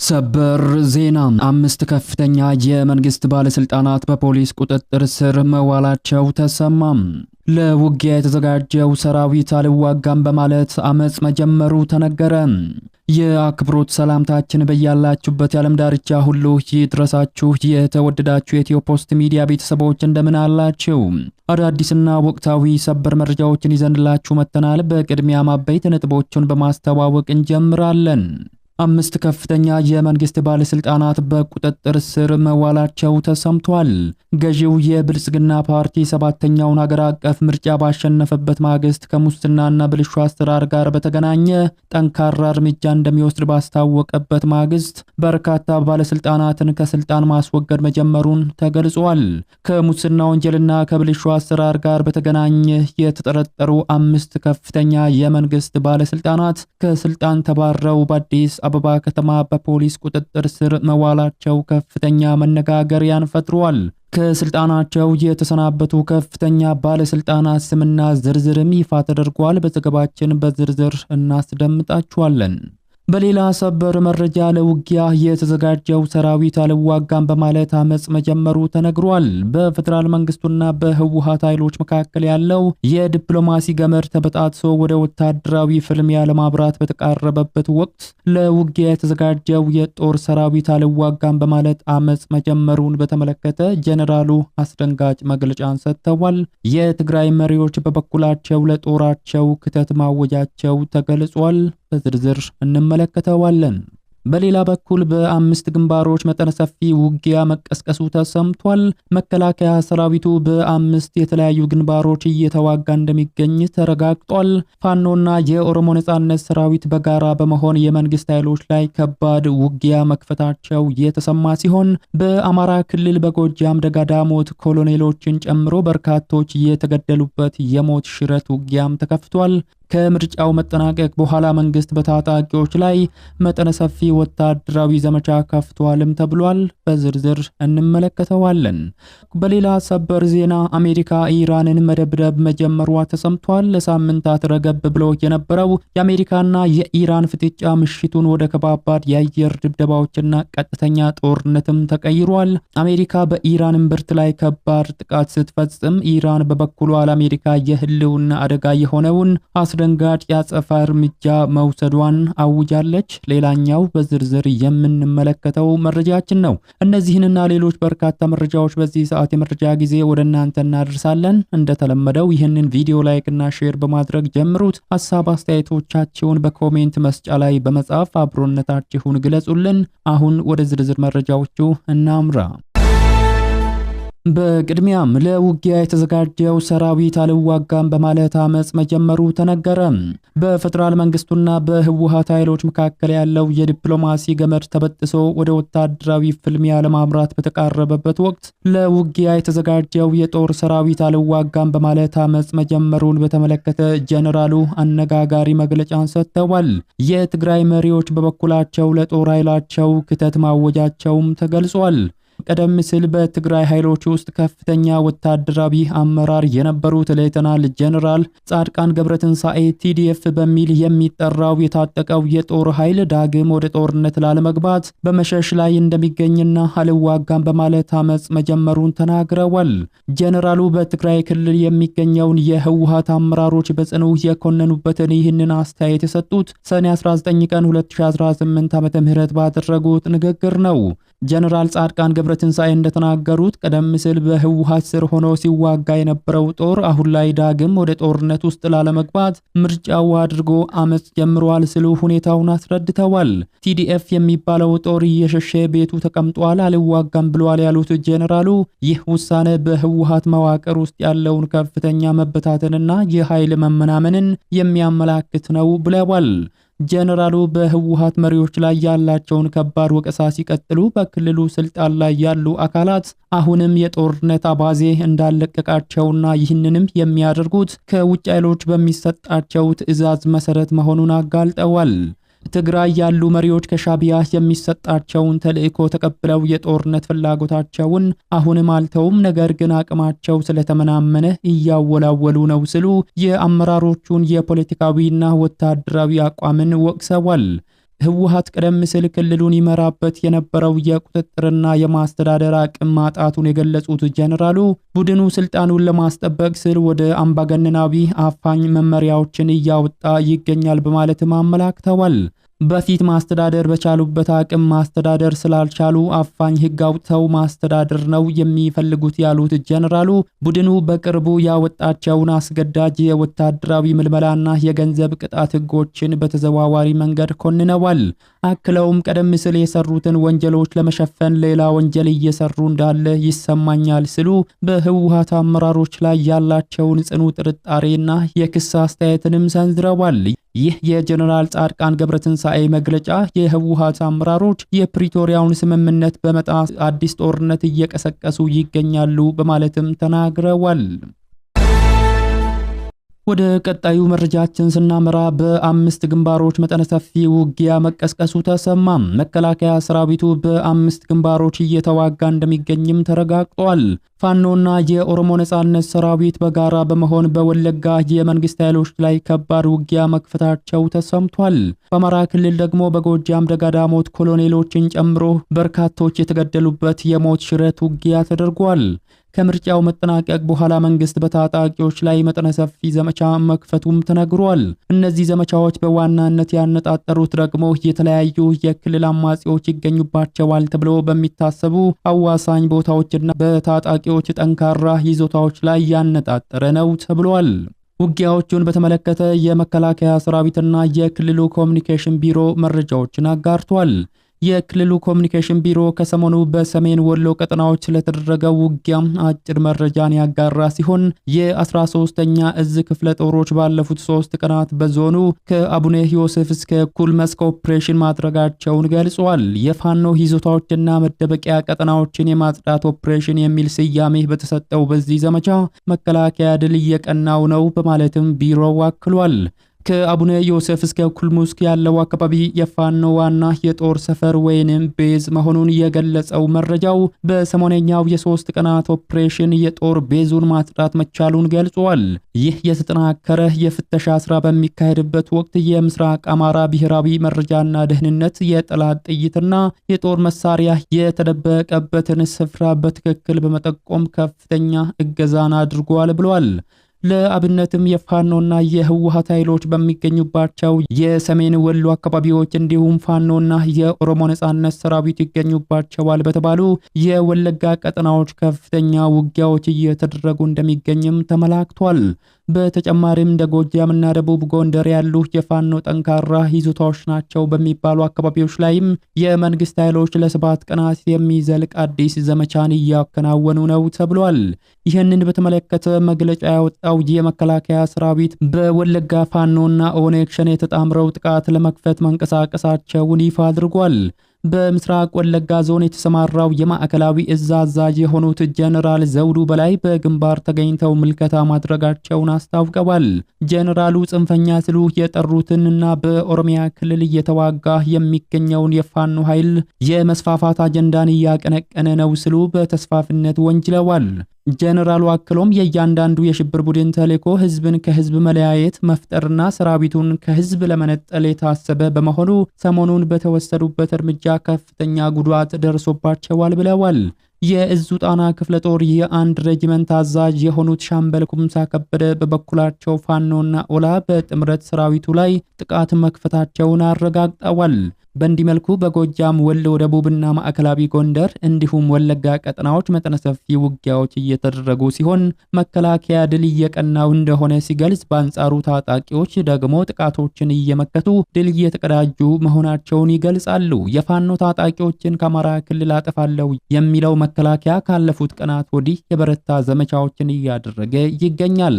ሰበር ዜና አምስት ከፍተኛ የመንግስት ባለስልጣናት በፖሊስ ቁጥጥር ስር መዋላቸው ተሰማም። ለውጊያ የተዘጋጀው ሰራዊት አልዋጋም በማለት አመጽ መጀመሩ ተነገረ። የአክብሮት ሰላምታችን በያላችሁበት የዓለም ዳርቻ ሁሉ ይድረሳችሁ። የተወደዳችሁ የኢትዮ ፖስት ሚዲያ ቤተሰቦች እንደምን አላችሁ? አዳዲስና ወቅታዊ ሰበር መረጃዎችን ይዘንላችሁ መጥተናል። በቅድሚያ አበይት ነጥቦቹን በማስተዋወቅ እንጀምራለን። አምስት ከፍተኛ የመንግስት ባለስልጣናት በቁጥጥር ስር መዋላቸው ተሰምቷል። ገዢው የብልጽግና ፓርቲ ሰባተኛውን ሀገር አቀፍ ምርጫ ባሸነፈበት ማግስት ከሙስናና ብልሹ አሰራር ጋር በተገናኘ ጠንካራ እርምጃ እንደሚወስድ ባስታወቀበት ማግስት በርካታ ባለስልጣናትን ከስልጣን ማስወገድ መጀመሩን ተገልጿል። ከሙስና ወንጀልና ከብልሹ አሰራር ጋር በተገናኘ የተጠረጠሩ አምስት ከፍተኛ የመንግስት ባለስልጣናት ከስልጣን ተባረው በአዲስ አበባ ከተማ በፖሊስ ቁጥጥር ስር መዋላቸው ከፍተኛ መነጋገሪያን ፈጥሯል። ከስልጣናቸው የተሰናበቱ ከፍተኛ ባለስልጣናት ስምና ዝርዝርም ይፋ ተደርጓል። በዘገባችን በዝርዝር እናስደምጣችኋለን። በሌላ ሰበር መረጃ ለውጊያ የተዘጋጀው ሰራዊት አልዋጋም በማለት አመጽ መጀመሩ ተነግሯል። በፌደራል መንግስቱና በህወሓት ኃይሎች መካከል ያለው የዲፕሎማሲ ገመድ ተበጣጥሶ ወደ ወታደራዊ ፍልሚያ ለማብራት በተቃረበበት ወቅት ለውጊያ የተዘጋጀው የጦር ሰራዊት አልዋጋም በማለት አመጽ መጀመሩን በተመለከተ ጀነራሉ አስደንጋጭ መግለጫን ሰጥተዋል። የትግራይ መሪዎች በበኩላቸው ለጦራቸው ክተት ማወጃቸው ተገልጿል። በዝርዝር እንመለከተዋለን። በሌላ በኩል በአምስት ግንባሮች መጠነ ሰፊ ውጊያ መቀስቀሱ ተሰምቷል። መከላከያ ሰራዊቱ በአምስት የተለያዩ ግንባሮች እየተዋጋ እንደሚገኝ ተረጋግጧል። ፋኖና የኦሮሞ ነጻነት ሰራዊት በጋራ በመሆን የመንግስት ኃይሎች ላይ ከባድ ውጊያ መክፈታቸው የተሰማ ሲሆን በአማራ ክልል በጎጃም ደጋዳሞት ኮሎኔሎችን ጨምሮ በርካቶች የተገደሉበት የሞት ሽረት ውጊያም ተከፍቷል። ከምርጫው መጠናቀቅ በኋላ መንግስት በታጣቂዎች ላይ መጠነ ሰፊ ወታደራዊ ዘመቻ ከፍቷልም ተብሏል። በዝርዝር እንመለከተዋለን። በሌላ ሰበር ዜና አሜሪካ ኢራንን መደብደብ መጀመሯ ተሰምቷል። ለሳምንታት ረገብ ብሎ የነበረው የአሜሪካና የኢራን ፍጥጫ ምሽቱን ወደ ከባባድ የአየር ድብደባዎችና ቀጥተኛ ጦርነትም ተቀይሯል። አሜሪካ በኢራን እምብርት ላይ ከባድ ጥቃት ስትፈጽም፣ ኢራን በበኩሏ ለአሜሪካ የህልውና አደጋ የሆነውን አስደንጋጭ ያጸፋ እርምጃ መውሰዷን አውጃለች። ሌላኛው በዝርዝር የምንመለከተው መረጃችን ነው። እነዚህንና ሌሎች በርካታ መረጃዎች በዚህ ሰዓት የመረጃ ጊዜ ወደ እናንተ እናደርሳለን። እንደተለመደው ይህንን ቪዲዮ ላይክ እና ሼር በማድረግ ጀምሩት። ሀሳብ አስተያየቶቻችሁን በኮሜንት መስጫ ላይ በመጻፍ አብሮነታችሁን ግለጹልን። አሁን ወደ ዝርዝር መረጃዎቹ እናምራ። በቅድሚያም ለውጊያ የተዘጋጀው ሰራዊት አልዋጋም በማለት አመጽ መጀመሩ ተነገረ። በፌደራል መንግስቱና በህወሓት ኃይሎች መካከል ያለው የዲፕሎማሲ ገመድ ተበጥሶ ወደ ወታደራዊ ፍልሚያ ለማምራት በተቃረበበት ወቅት ለውጊያ የተዘጋጀው የጦር ሰራዊት አልዋጋም በማለት አመጽ መጀመሩን በተመለከተ ጀነራሉ አነጋጋሪ መግለጫን ሰጥተዋል። የትግራይ መሪዎች በበኩላቸው ለጦር ኃይላቸው ክተት ማወጃቸውም ተገልጿል። ቀደም ሲል በትግራይ ኃይሎች ውስጥ ከፍተኛ ወታደራዊ አመራር የነበሩት ሌተናል ጀነራል ጻድቃን ገብረትንሳኤ ቲዲኤፍ በሚል የሚጠራው የታጠቀው የጦር ኃይል ዳግም ወደ ጦርነት ላለመግባት በመሸሽ ላይ እንደሚገኝና አልዋጋም በማለት አመጽ መጀመሩን ተናግረዋል። ጀነራሉ በትግራይ ክልል የሚገኘውን የህወሓት አመራሮች በጽኑ የኮነኑበትን ይህንን አስተያየት የሰጡት ሰኔ 19 ቀን 2018 ዓ.ም ባደረጉት ንግግር ነው። ጀነራል ጻድቃን ገብረትንሳኤ እንደተናገሩት ቀደም ሲል በህወሓት ስር ሆኖ ሲዋጋ የነበረው ጦር አሁን ላይ ዳግም ወደ ጦርነት ውስጥ ላለመግባት ምርጫው አድርጎ አመጽ ጀምሯል ሲሉ ሁኔታውን አስረድተዋል። ቲዲኤፍ የሚባለው ጦር እየሸሸ ቤቱ ተቀምጧል፣ አልዋጋም ብሏል ያሉት ጀነራሉ ይህ ውሳኔ በህወሓት መዋቅር ውስጥ ያለውን ከፍተኛ መበታተንና የኃይል መመናመንን የሚያመላክት ነው ብለዋል። ጀነራሉ በህወሓት መሪዎች ላይ ያላቸውን ከባድ ወቀሳ ሲቀጥሉ በክልሉ ስልጣን ላይ ያሉ አካላት አሁንም የጦርነት አባዜ እንዳለቀቃቸውና ይህንንም የሚያደርጉት ከውጭ ኃይሎች በሚሰጣቸው ትዕዛዝ መሰረት መሆኑን አጋልጠዋል። ትግራይ ያሉ መሪዎች ከሻቢያ የሚሰጣቸውን ተልእኮ ተቀብለው የጦርነት ፍላጎታቸውን አሁንም አልተውም፣ ነገር ግን አቅማቸው ስለተመናመነ እያወላወሉ ነው ሲሉ የአመራሮቹን የፖለቲካዊና ወታደራዊ አቋምን ወቅሰዋል። ህወሓት ቀደም ሲል ክልሉን ይመራበት የነበረው የቁጥጥርና የማስተዳደር አቅም ማጣቱን የገለጹት ጄኔራሉ ቡድኑ ስልጣኑን ለማስጠበቅ ሲል ወደ አምባገነናዊ አፋኝ መመሪያዎችን እያወጣ ይገኛል በማለትም አመላክተዋል። በፊት ማስተዳደር በቻሉበት አቅም ማስተዳደር ስላልቻሉ አፋኝ ህግ አውጥተው ማስተዳደር ነው የሚፈልጉት ያሉት ጄኔራሉ ቡድኑ በቅርቡ ያወጣቸውን አስገዳጅ የወታደራዊ ምልመላና የገንዘብ ቅጣት ህጎችን በተዘዋዋሪ መንገድ ኮንነዋል። አክለውም ቀደም ሲል የሰሩትን ወንጀሎች ለመሸፈን ሌላ ወንጀል እየሰሩ እንዳለ ይሰማኛል ሲሉ በህወሓት አመራሮች ላይ ያላቸውን ጽኑ ጥርጣሬና የክስ አስተያየትንም ሰንዝረዋል። ይህ የጀነራል ጻድቃን ገብረትንሳኤ መግለጫ የህወሓት አመራሮች የፕሪቶሪያውን ስምምነት በመጣስ አዲስ ጦርነት እየቀሰቀሱ ይገኛሉ በማለትም ተናግረዋል። ወደ ቀጣዩ መረጃችን ስናመራ በ5 ግንባሮች መጠነ ሰፊ ውጊያ መቀስቀሱ ተሰማ። መከላከያ ሰራዊቱ በ5 ግንባሮች እየተዋጋ እንደሚገኝም ተረጋግጧል። ፋኖና የኦሮሞ ነጻነት ሰራዊት በጋራ በመሆን በወለጋ የመንግስት ኃይሎች ላይ ከባድ ውጊያ መክፈታቸው ተሰምቷል። በአማራ ክልል ደግሞ በጎጃም ደጋዳሞት ኮሎኔሎችን ጨምሮ በርካቶች የተገደሉበት የሞት ሽረት ውጊያ ተደርጓል። ከምርጫው መጠናቀቅ በኋላ መንግስት በታጣቂዎች ላይ መጠነ ሰፊ ዘመቻ መክፈቱም ተነግሯል። እነዚህ ዘመቻዎች በዋናነት ያነጣጠሩት ደግሞ የተለያዩ የክልል አማጺዎች ይገኙባቸዋል ተብሎ በሚታሰቡ አዋሳኝ ቦታዎችና በታጣቂዎች ጠንካራ ይዞታዎች ላይ ያነጣጠረ ነው ተብሏል። ውጊያዎቹን በተመለከተ የመከላከያ ሰራዊትና የክልሉ ኮሚኒኬሽን ቢሮ መረጃዎችን አጋርቷል። የክልሉ ኮሚኒኬሽን ቢሮ ከሰሞኑ በሰሜን ወሎ ቀጠናዎች ስለተደረገው ውጊያ አጭር መረጃን ያጋራ ሲሆን የ13ኛ እዝ ክፍለ ጦሮች ባለፉት 3 ቀናት በዞኑ ከአቡነ ዮሴፍ እስከ ኩል መስክ ኦፕሬሽን ማድረጋቸውን ገልጿል። የፋኖ ይዞታዎችና መደበቂያ ቀጠናዎችን የማጽዳት ኦፕሬሽን የሚል ስያሜ በተሰጠው በዚህ ዘመቻ መከላከያ ድል እየቀናው ነው በማለትም ቢሮው አክሏል። ከአቡነ ዮሴፍ እስከ ኩልሙስክ ያለው አካባቢ የፋኖ ዋና የጦር ሰፈር ወይንም ቤዝ መሆኑን የገለጸው መረጃው በሰሞነኛው የ3 ቀናት ኦፕሬሽን የጦር ቤዙን ማጽዳት መቻሉን ገልጿል። ይህ የተጠናከረ የፍተሻ ስራ በሚካሄድበት ወቅት የምስራቅ አማራ ብሔራዊ መረጃና ደህንነት የጠላት ጥይትና የጦር መሳሪያ የተደበቀበትን ስፍራ በትክክል በመጠቆም ከፍተኛ እገዛን አድርጓል ብሏል። ለአብነትም የፋኖና የህወሓት ኃይሎች በሚገኙባቸው የሰሜን ወሎ አካባቢዎች እንዲሁም ፋኖና የኦሮሞ ነጻነት ሰራዊት ይገኙባቸዋል በተባሉ የወለጋ ቀጠናዎች ከፍተኛ ውጊያዎች እየተደረጉ እንደሚገኝም ተመላክቷል። በተጨማሪም እንደ ጎጃምና ደቡብ ጎንደር ያሉ የፋኖ ጠንካራ ይዞታዎች ናቸው በሚባሉ አካባቢዎች ላይም የመንግስት ኃይሎች ለ7 ቀናት የሚዘልቅ አዲስ ዘመቻን እያከናወኑ ነው ተብሏል። ይህንን በተመለከተ መግለጫ ያወጣው የመከላከያ ሰራዊት በወለጋ ፋኖና ኦነግ ሸኔ ተጣምረው ጥቃት ለመክፈት መንቀሳቀሳቸውን ይፋ አድርጓል። በምስራቅ ወለጋ ዞን የተሰማራው የማዕከላዊ እዝ አዛዥ የሆኑት ጄኔራል ዘውዱ በላይ በግንባር ተገኝተው ምልከታ ማድረጋቸውን አስታውቀዋል። ጄኔራሉ ጽንፈኛ ሲሉ የጠሩትንና በኦሮሚያ ክልል እየተዋጋ የሚገኘውን የፋኖ ኃይል የመስፋፋት አጀንዳን እያቀነቀነ ነው ሲሉ በተስፋፊነት ወንጅለዋል። ጄኔራሉ አክሎም የእያንዳንዱ የሽብር ቡድን ተልዕኮ ህዝብን ከህዝብ መለያየት መፍጠርና ሰራዊቱን ከህዝብ ለመነጠል የታሰበ በመሆኑ ሰሞኑን በተወሰዱበት እርምጃ ከፍተኛ ጉዳት ደርሶባቸዋል ብለዋል። የእዙ ጣና ክፍለ ጦር የአንድ ሬጂመንት አዛዥ የሆኑት ሻምበል ኩምሳ ከበደ በበኩላቸው ፋኖና ኦላ በጥምረት ሰራዊቱ ላይ ጥቃት መክፈታቸውን አረጋግጠዋል። በእንዲህ መልኩ በጎጃም ወሎ፣ ደቡብና ማዕከላዊ ጎንደር እንዲሁም ወለጋ ቀጠናዎች መጠነ ሰፊ ውጊያዎች እየተደረጉ ሲሆን መከላከያ ድል እየቀናው እንደሆነ ሲገልጽ፣ በአንጻሩ ታጣቂዎች ደግሞ ጥቃቶችን እየመከቱ ድል እየተቀዳጁ መሆናቸውን ይገልጻሉ። የፋኖ ታጣቂዎችን ከአማራ ክልል አጠፋለሁ የሚለው መከላከያ ካለፉት ቀናት ወዲህ የበረታ ዘመቻዎችን እያደረገ ይገኛል።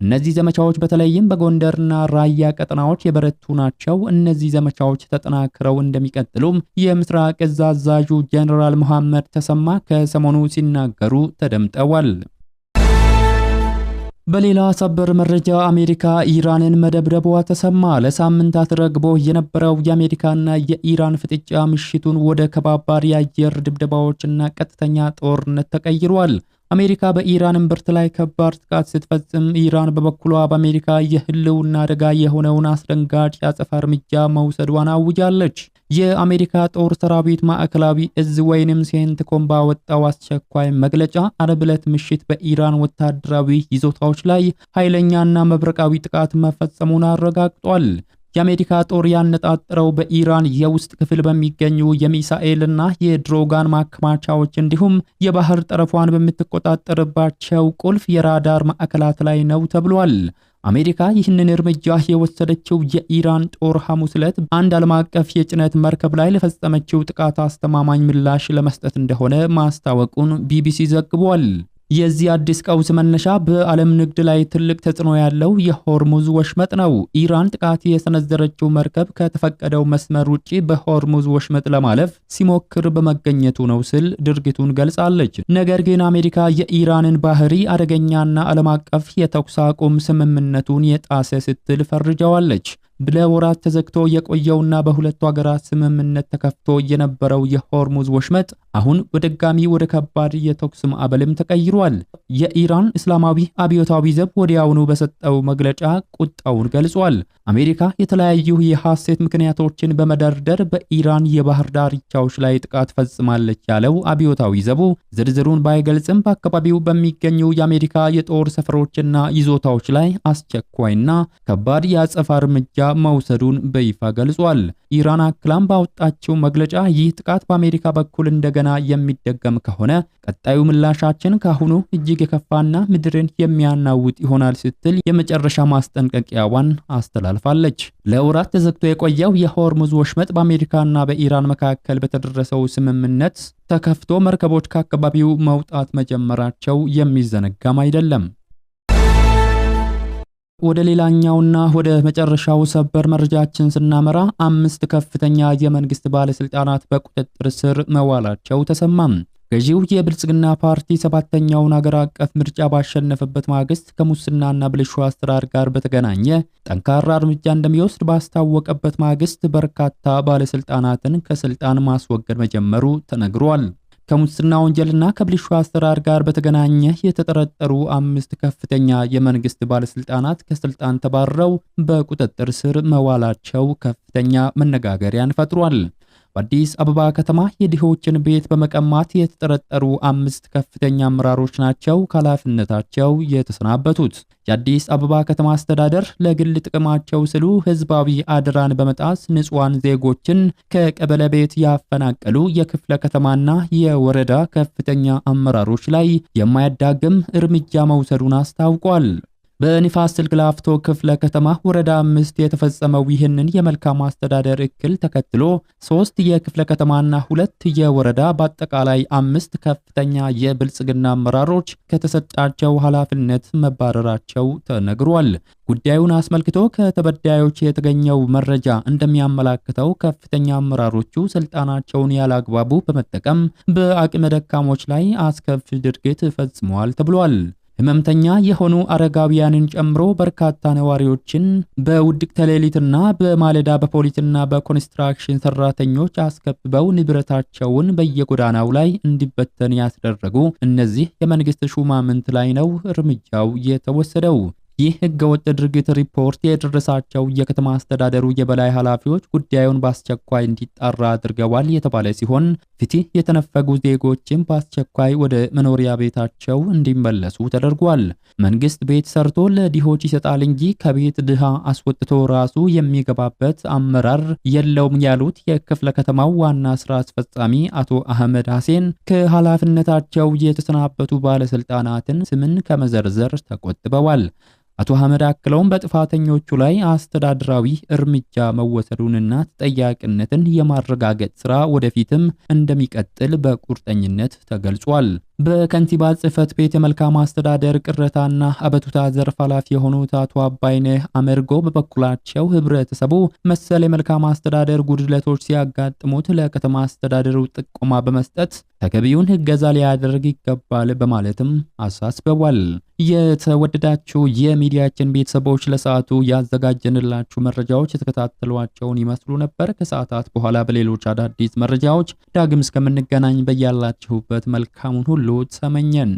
እነዚህ ዘመቻዎች በተለይም በጎንደርና ራያ ቀጠናዎች የበረቱ ናቸው። እነዚህ ዘመቻዎች ተጠናክረው እንደሚቀጥሉም የምስራቅ እዝ አዛዡ ጄኔራል መሐመድ ተሰማ ከሰሞኑ ሲናገሩ ተደምጠዋል። በሌላ ሰበር መረጃ አሜሪካ ኢራንን መደብደቧ ተሰማ። ለሳምንታት ረግቦ የነበረው የአሜሪካና የኢራን ፍጥጫ ምሽቱን ወደ ከባባድ የአየር ድብደባዎችና ቀጥተኛ ጦርነት ተቀይሯል። አሜሪካ በኢራን እምብርት ላይ ከባድ ጥቃት ስትፈጽም፣ ኢራን በበኩሏ በአሜሪካ የህልውና አደጋ የሆነውን አስደንጋጭ የአጸፋ እርምጃ መውሰዷን አውጃለች። የአሜሪካ ጦር ሰራዊት ማዕከላዊ እዝ ወይንም ሴንትኮም ባወጣው አስቸኳይ መግለጫ አርብ ዕለት ምሽት በኢራን ወታደራዊ ይዞታዎች ላይ ኃይለኛና መብረቃዊ ጥቃት መፈጸሙን አረጋግጧል። የአሜሪካ ጦር ያነጣጠረው በኢራን የውስጥ ክፍል በሚገኙ የሚሳኤልና የድሮጋን ማከማቻዎች እንዲሁም የባህር ጠረፏን በምትቆጣጠርባቸው ቁልፍ የራዳር ማዕከላት ላይ ነው ተብሏል። አሜሪካ ይህንን እርምጃ የወሰደችው የኢራን ጦር ሐሙስ ዕለት አንድ ዓለም አቀፍ የጭነት መርከብ ላይ ለፈጸመችው ጥቃት አስተማማኝ ምላሽ ለመስጠት እንደሆነ ማስታወቁን ቢቢሲ ዘግቧል። የዚህ አዲስ ቀውስ መነሻ በዓለም ንግድ ላይ ትልቅ ተጽዕኖ ያለው የሆርሙዝ ወሽመጥ ነው። ኢራን ጥቃት የሰነዘረችው መርከብ ከተፈቀደው መስመር ውጪ በሆርሙዝ ወሽመጥ ለማለፍ ሲሞክር በመገኘቱ ነው ስል ድርጊቱን ገልጻለች። ነገር ግን አሜሪካ የኢራንን ባህሪ አደገኛና ዓለም አቀፍ የተኩስ አቁም ስምምነቱን የጣሰ ስትል ፈርጀዋለች። ለወራት ተዘግቶ የቆየውና በሁለቱ ሀገራት ስምምነት ተከፍቶ የነበረው የሆርሙዝ ወሽመጥ አሁን በድጋሚ ወደ ከባድ የተኩስ ማዕበልም ተቀይሯል። የኢራን እስላማዊ አብዮታዊ ዘብ ወዲያውኑ በሰጠው መግለጫ ቁጣውን ገልጿል። አሜሪካ የተለያዩ የሐሰት ምክንያቶችን በመደርደር በኢራን የባህር ዳርቻዎች ላይ ጥቃት ፈጽማለች ያለው አብዮታዊ ዘቡ ዝርዝሩን ባይገልጽም በአካባቢው በሚገኙ የአሜሪካ የጦር ሰፈሮችና ይዞታዎች ላይ አስቸኳይና ከባድ የአጸፋ እርምጃ መውሰዱን በይፋ ገልጿል። ኢራን አክላም ባወጣችው መግለጫ ይህ ጥቃት በአሜሪካ በኩል እንደገና የሚደገም ከሆነ ቀጣዩ ምላሻችን ካሁኑ እጅግ የከፋና ምድርን የሚያናውጥ ይሆናል ስትል የመጨረሻ ማስጠንቀቂያዋን አስተላልፋለች። ለወራት ተዘግቶ የቆየው የሆርሙዝ ወሽመጥ በአሜሪካና በኢራን መካከል በተደረሰው ስምምነት ተከፍቶ መርከቦች ከአካባቢው መውጣት መጀመራቸው የሚዘነጋም አይደለም። ወደ ሌላኛውና ወደ መጨረሻው ሰበር መረጃችን ስናመራ 5 ከፍተኛ የመንግስት ባለስልጣናት በቁጥጥር ስር መዋላቸው ተሰማም። ገዢው የብልጽግና ፓርቲ 7ኛውን ሀገር አቀፍ ምርጫ ባሸነፈበት ማግስት ከሙስናና ብልሹ አሰራር ጋር በተገናኘ ጠንካራ እርምጃ እንደሚወስድ ባስታወቀበት ማግስት በርካታ ባለስልጣናትን ከስልጣን ማስወገድ መጀመሩ ተነግሯል። ከሙስና ወንጀልና ከብልሹ አሰራር ጋር በተገናኘ የተጠረጠሩ 5 ከፍተኛ የመንግስት ባለስልጣናት ከስልጣን ተባረው በቁጥጥር ስር መዋላቸው ከፍተኛ መነጋገሪያን ፈጥሯል። በአዲስ አበባ ከተማ የድሆችን ቤት በመቀማት የተጠረጠሩ 5 ከፍተኛ አመራሮች ናቸው ከኃላፊነታቸው የተሰናበቱት። የአዲስ አበባ ከተማ አስተዳደር ለግል ጥቅማቸው ሲሉ ህዝባዊ አደራን በመጣስ ንጹሃን ዜጎችን ከቀበሌ ቤት ያፈናቀሉ የክፍለ ከተማና የወረዳ ከፍተኛ አመራሮች ላይ የማያዳግም እርምጃ መውሰዱን አስታውቋል። በንፋስ ስልክ ላፍቶ ክፍለ ከተማ ወረዳ 5 የተፈጸመው ይህንን የመልካም አስተዳደር እክል ተከትሎ 3 የክፍለ ከተማና 2 የወረዳ በአጠቃላይ 5 ከፍተኛ የብልጽግና አመራሮች ከተሰጣቸው ኃላፊነት መባረራቸው ተነግሯል። ጉዳዩን አስመልክቶ ከተበዳዮች የተገኘው መረጃ እንደሚያመላክተው ከፍተኛ አመራሮቹ ስልጣናቸውን ያላግባቡ በመጠቀም በአቅመ ደካሞች ላይ አስከፊ ድርጊት ፈጽመዋል ተብሏል። ህመምተኛ የሆኑ አረጋውያንን ጨምሮ በርካታ ነዋሪዎችን በውድቅት ሌሊትና በማለዳ በፖሊስና በኮንስትራክሽን ሰራተኞች አስከብበው ንብረታቸውን በየጎዳናው ላይ እንዲበተን ያስደረጉ እነዚህ የመንግስት ሹማምንት ላይ ነው እርምጃው የተወሰደው። ይህ ህገወጥ ድርጊት ሪፖርት የደረሳቸው የከተማ አስተዳደሩ የበላይ ኃላፊዎች ጉዳዩን በአስቸኳይ እንዲጣራ አድርገዋል የተባለ ሲሆን ፍትህ የተነፈጉ ዜጎችም በአስቸኳይ ወደ መኖሪያ ቤታቸው እንዲመለሱ ተደርጓል። መንግስት ቤት ሰርቶ ለድሆች ይሰጣል እንጂ ከቤት ድሃ አስወጥቶ ራሱ የሚገባበት አመራር የለውም ያሉት የክፍለ ከተማው ዋና ስራ አስፈጻሚ አቶ አህመድ ሐሴን ከኃላፊነታቸው የተሰናበቱ ባለስልጣናትን ስምን ከመዘርዘር ተቆጥበዋል። አቶ አህመድ አክለውም በጥፋተኞቹ ላይ አስተዳደራዊ እርምጃ መወሰዱንና ተጠያቂነትን የማረጋገጥ ስራ ወደፊትም እንደሚቀጥል በቁርጠኝነት ተገልጿል። በከንቲባ ጽሕፈት ቤት የመልካም አስተዳደር ቅሬታና አቤቱታ ዘርፍ ኃላፊ የሆኑት አቶ አባይነህ አመርጎ በበኩላቸው ህብረተሰቡ መሰል የመልካም አስተዳደር ጉድለቶች ሲያጋጥሙት ለከተማ አስተዳደሩ ጥቆማ በመስጠት ተገቢውን እገዛ ሊያደርግ ይገባል በማለትም አሳስበዋል። የተወደዳችሁ የሚዲያችን ቤተሰቦች ለሰዓቱ ያዘጋጀንላችሁ መረጃዎች የተከታተሏቸውን ይመስሉ ነበር። ከሰዓታት በኋላ በሌሎች አዳዲስ መረጃዎች ዳግም እስከምንገናኝ በያላችሁበት መልካሙን ሁሉ ተመኘን።